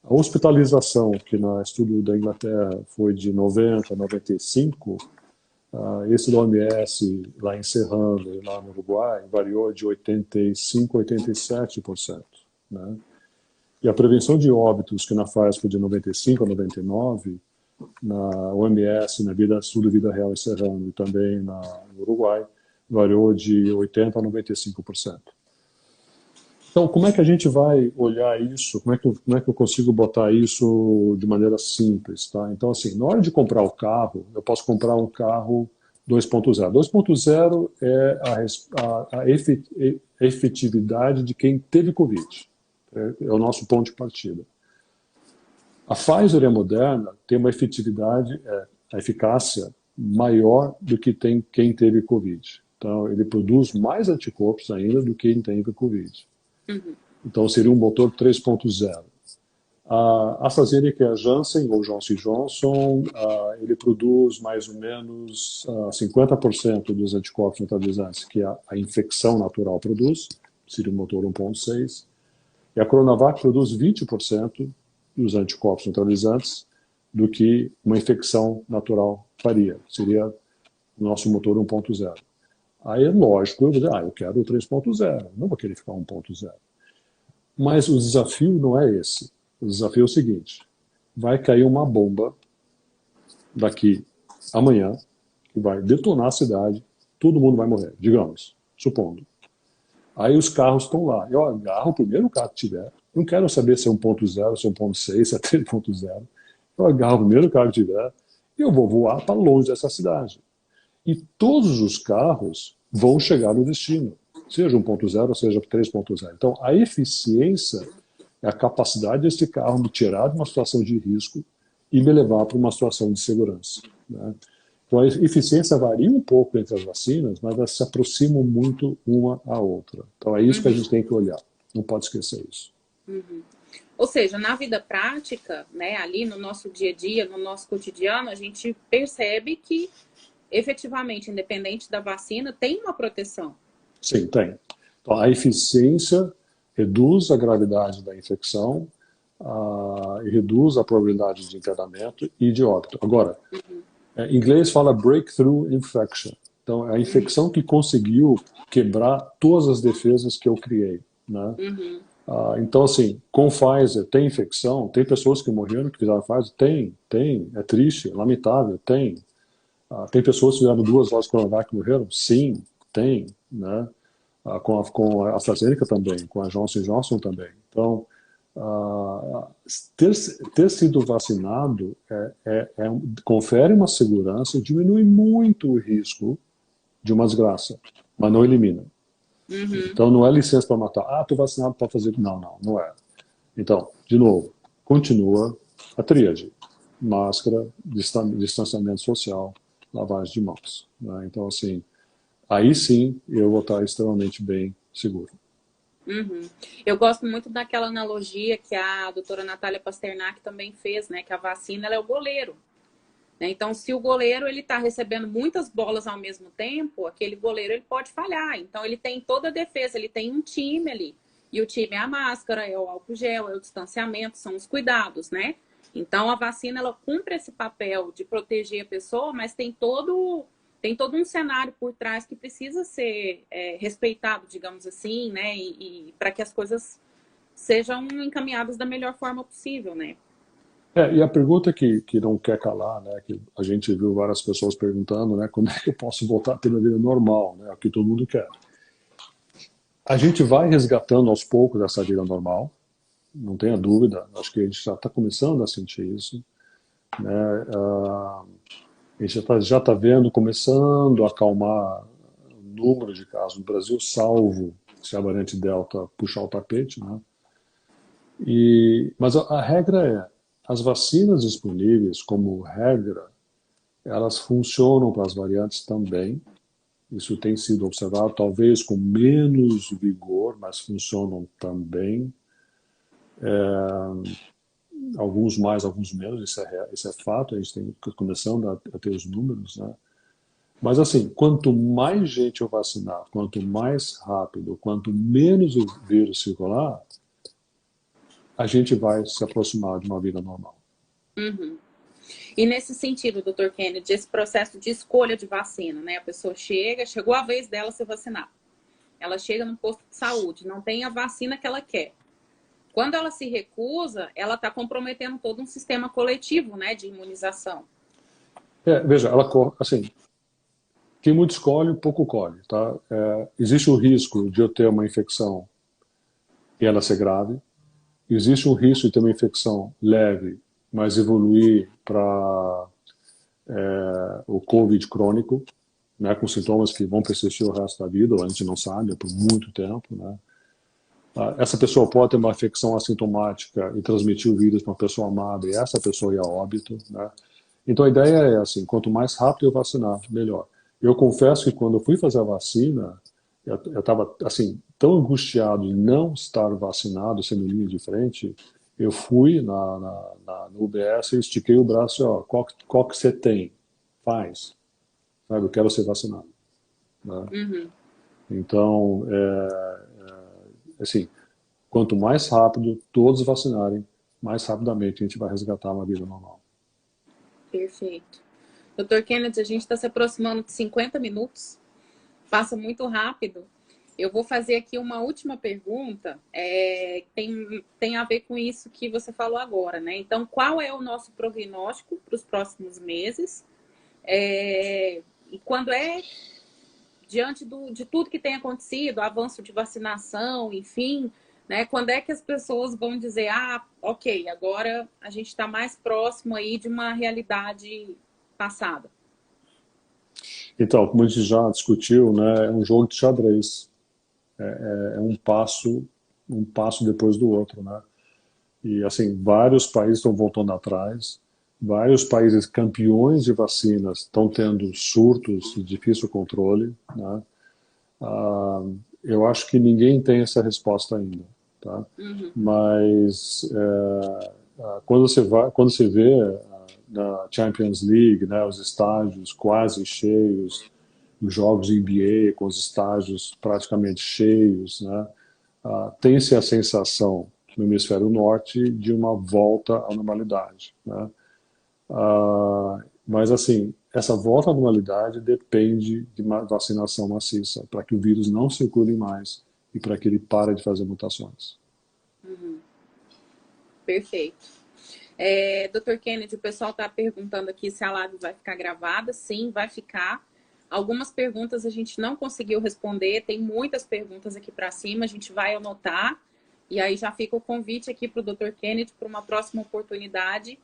A hospitalização, que no estudo da Inglaterra foi de 90% a 95%, esse da OMS, lá em Serrano, lá no Uruguai, variou de 85% a 87%. Né? E a prevenção de óbitos, que na Pfizer foi de 95% a 99%, na OMS, na estudo Vida Real em Serrano e também no Uruguai, variou de 80% a 95%. Então, como é que a gente vai olhar isso? Como é que eu consigo botar isso de maneira simples? Tá? Então, assim, na hora de comprar o carro, eu posso comprar um carro 2.0. 2.0 é a efetividade de quem teve Covid. É o nosso ponto de partida. A Pfizer e a Moderna têm uma efetividade, a eficácia maior do que tem quem teve Covid. Então, ele produz mais anticorpos ainda do que quem teve Covid. Então, seria um motor 3.0. A AstraZeneca e a Janssen, ou Johnson Johnson, ele produz mais ou menos 50% dos anticorpos neutralizantes que a infecção natural produz, seria um motor 1.6. E a Coronavac produz 20% dos anticorpos neutralizantes do que uma infecção natural faria, seria o nosso motor 1.0. Aí é lógico, eu vou dizer, eu quero o 3.0, não vou querer ficar 1.0. Mas o desafio não é esse. O desafio é o seguinte, vai cair uma bomba daqui amanhã, que vai detonar a cidade, todo mundo vai morrer, digamos, supondo. Aí os carros estão lá. Eu agarro o primeiro carro que tiver. Não quero saber se é 1.0, se é 1.6, se é 3.0. Eu agarro o primeiro carro que tiver e eu vou voar para longe dessa cidade. E todos os carros vão chegar no destino, seja 1.0, seja 3.0. Então, a eficiência é a capacidade desse carro me tirar de uma situação de risco e me levar para uma situação de segurança, né? Então, a eficiência varia um pouco entre as vacinas, mas elas se aproximam muito uma à outra. Então, é isso que a gente tem que olhar. Não pode esquecer isso. Ou seja, na vida prática, né, ali no nosso dia a dia, no nosso cotidiano, a gente percebe que, efetivamente, independente da vacina, tem uma proteção. Sim, tem. Então, a eficiência reduz a gravidade da infecção e reduz a probabilidade de internamento e de óbito. Agora, em inglês fala breakthrough infection. Então, é a infecção que conseguiu quebrar todas as defesas que eu criei, né? Então, assim, com Pfizer, tem infecção? Tem pessoas que morreram que fizeram Pfizer? Tem. É triste, lamentável, tem. Tem pessoas que fizeram 2 doses de Coronavac que morreram? Sim, tem, né? Com a AstraZeneca também, com a Johnson Johnson também. Então, ter sido vacinado confere uma segurança e diminui muito o risco de uma desgraça, mas não elimina. Então, não é licença para matar. Estou vacinado para fazer. Não é. Então, de novo, continua a tríade: máscara, distanciamento social, lavagem de mãos, né? Então, assim, aí sim eu vou estar extremamente bem seguro. Eu gosto muito daquela analogia que a doutora Natália Pasternak também fez, né? Que a vacina ela é o goleiro. Né? Então, se o goleiro ele está recebendo muitas bolas ao mesmo tempo, aquele goleiro ele pode falhar. Então, ele tem toda a defesa, ele tem um time ali. E o time é a máscara, é o álcool gel, é o distanciamento, são os cuidados, né? Então, a vacina ela cumpre esse papel de proteger a pessoa, mas tem todo um cenário por trás que precisa ser respeitado, digamos assim, né? E para que as coisas sejam encaminhadas da melhor forma possível, né? E a pergunta que não quer calar, né, que a gente viu várias pessoas perguntando, né, quando é que eu posso voltar a ter uma vida normal, né, é o que todo mundo quer. A gente vai resgatando aos poucos essa vida normal, não tenha dúvida, acho que a gente já está começando a sentir isso, né, a gente já está vendo, começando a acalmar o número de casos no Brasil, salvo se a variante Delta puxar o tapete, né. Mas a regra as vacinas disponíveis, como regra, elas funcionam para as variantes também. Isso tem sido observado, talvez com menos vigor, mas funcionam também. Alguns mais, alguns menos, isso é fato, a gente tem começando a ter os números, né? Mas assim, quanto mais gente eu vacinar, quanto mais rápido, quanto menos o vírus circular, a gente vai se aproximar de uma vida normal. E nesse sentido, doutor Kennedy, esse processo de escolha de vacina, né? A pessoa chegou a vez dela se vacinar. Ela chega no posto de saúde, não tem a vacina que ela quer. Quando ela se recusa, ela está comprometendo todo um sistema coletivo, né, de imunização. Veja, ela assim, quem muito escolhe, pouco colhe, tá? Existe o risco de eu ter uma infecção e ela ser grave. Existe um risco de ter uma infecção leve, mas evoluir para o COVID crônico, né, com sintomas que vão persistir o resto da vida, ou a gente não sabe, por muito tempo, né? Essa pessoa pode ter uma infecção assintomática e transmitir o vírus para uma pessoa amada, e essa pessoa ir a óbito, né? Então a ideia é assim, quanto mais rápido eu vacinar, melhor. Eu confesso que quando eu fui fazer a vacina, eu estava assim, tão angustiado de não estar vacinado, sendo linha de frente, eu fui no UBS e estiquei o braço, ó, qual que você tem? Faz. Sabe, eu quero ser vacinado. Né? Então, assim, quanto mais rápido todos vacinarem, mais rapidamente a gente vai resgatar uma vida normal. Perfeito. Doutor Kennedy, a gente está se aproximando de 50 minutos. Passa muito rápido. Eu vou fazer aqui uma última pergunta, tem a ver com isso que você falou agora, né? Então, qual é o nosso prognóstico para os próximos meses? E quando diante de tudo que tem acontecido, avanço de vacinação, enfim, né? Quando é que as pessoas vão dizer, ok, agora a gente está mais próximo aí de uma realidade passada? Então, como a gente já discutiu, né, é um jogo de xadrez. É um passo depois do outro, né? E assim, vários países estão voltando atrás, vários países campeões de vacinas estão tendo surtos de difícil controle, né? Ah, eu acho que ninguém tem essa resposta ainda, tá? Uhum. Mas quando você vê na Champions League, né, os estádios quase cheios, os jogos NBA com os estádios praticamente cheios, né? Tem-se a sensação no hemisfério norte de uma volta à normalidade, né? Mas assim, essa volta à normalidade depende de uma vacinação maciça para que o vírus não circule mais e para que ele pare de fazer mutações. Uhum. Perfeito. Dr. Kennedy, o pessoal está perguntando aqui se a live vai ficar gravada. Sim, vai ficar. Algumas perguntas a gente não conseguiu responder, tem muitas perguntas aqui para cima, a gente vai anotar. E aí já fica o convite aqui para o Dr. Kennedy para uma próxima oportunidade.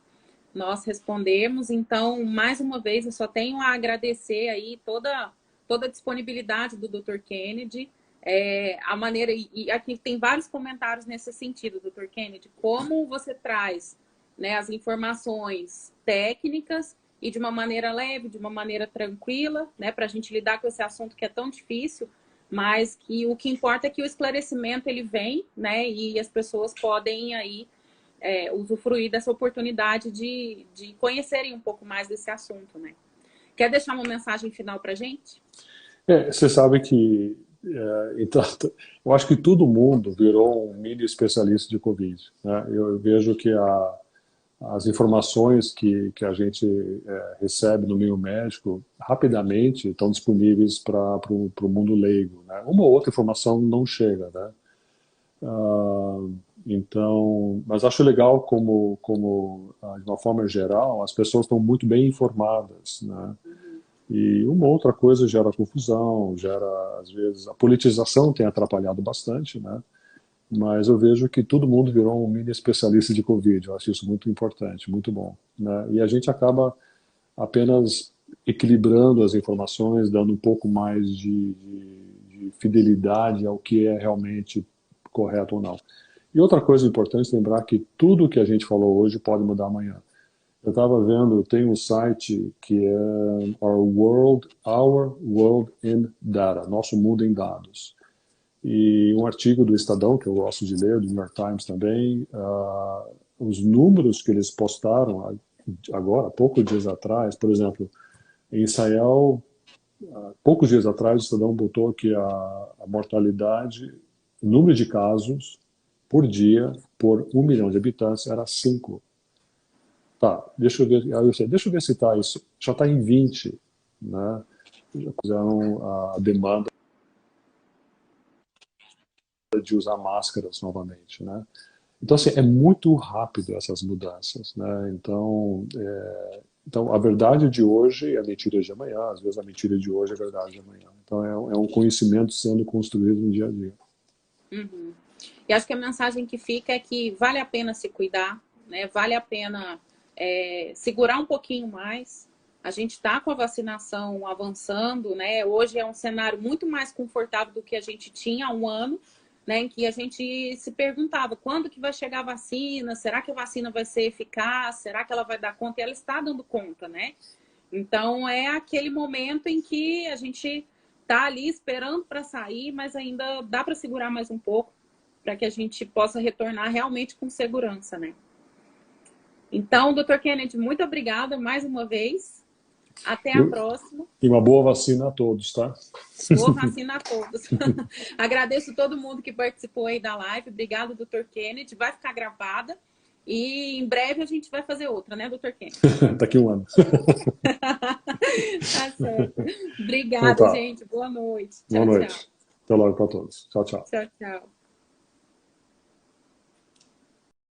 Nós respondemos. Então, mais uma vez, eu só tenho a agradecer aí toda a disponibilidade do Dr. Kennedy. A maneira, e aqui tem vários comentários nesse sentido, Dr. Kennedy, como você traz, né, as informações técnicas e de uma maneira leve, de uma maneira tranquila, né, para a gente lidar com esse assunto que é tão difícil, mas que o que importa é que o esclarecimento ele vem, né, e as pessoas podem aí usufruir dessa oportunidade de conhecerem um pouco mais desse assunto, né? Quer deixar uma mensagem final para a gente? Você sabe que então, eu acho que todo mundo virou um mini especialista de Covid, né? Eu vejo que as informações que a gente recebe no meio médico rapidamente estão disponíveis para o mundo leigo, né? Uma ou outra informação não chega, né? Então, mas acho legal de uma forma geral, as pessoas estão muito bem informadas, né? E uma outra coisa gera confusão, às vezes, a politização tem atrapalhado bastante, né? Mas eu vejo que todo mundo virou um mini especialista de Covid. Eu acho isso muito importante, muito bom, né? E a gente acaba apenas equilibrando as informações, dando um pouco mais de fidelidade ao que é realmente correto ou não. E outra coisa importante, lembrar que tudo que a gente falou hoje pode mudar amanhã. Eu estava vendo, tem um site que é Our World in Data, Nosso Mundo em Dados. E um artigo do Estadão, que eu gosto de ler, do New York Times também, os números que eles postaram agora, poucos dias atrás, por exemplo, em Israel, poucos dias atrás, o Estadão botou que a mortalidade, o número de casos por dia, por 1 milhão de habitantes, era 5. Tá, deixa eu ver se tá isso. Já está em 20, né? Já fizeram a demanda de usar máscaras novamente, né? Então, assim, é muito rápido essas mudanças, né? Então, a verdade de hoje é a mentira de amanhã, às vezes a mentira de hoje é a verdade de amanhã. Então, é um conhecimento sendo construído no dia a dia. Uhum. E acho que a mensagem que fica é que vale a pena se cuidar, né? Vale a pena segurar um pouquinho mais. A gente está com a vacinação avançando, né? Hoje é um cenário muito mais confortável do que a gente tinha há um ano, né? Em que a gente se perguntava quando que vai chegar a vacina? Será que a vacina vai ser eficaz? Será que ela vai dar conta? E ela está dando conta, né? Então é aquele momento em que a gente está ali esperando para sair, mas ainda dá para segurar mais um pouco para que a gente possa retornar realmente com segurança, né? Então, Dr. Kennedy, muito obrigada mais uma vez. Até a próxima. E uma boa vacina a todos, tá? Boa vacina a todos. Agradeço todo mundo que participou aí da live. Obrigado, Dr. Kennedy. Vai ficar gravada. E em breve a gente vai fazer outra, né, Dr. Kennedy? Daqui a um ano. Tá certo. Obrigada, Então, tá. gente. Boa noite. Boa Tchau, noite. tchau. Até logo para todos. Tchau, tchau. Tchau, tchau.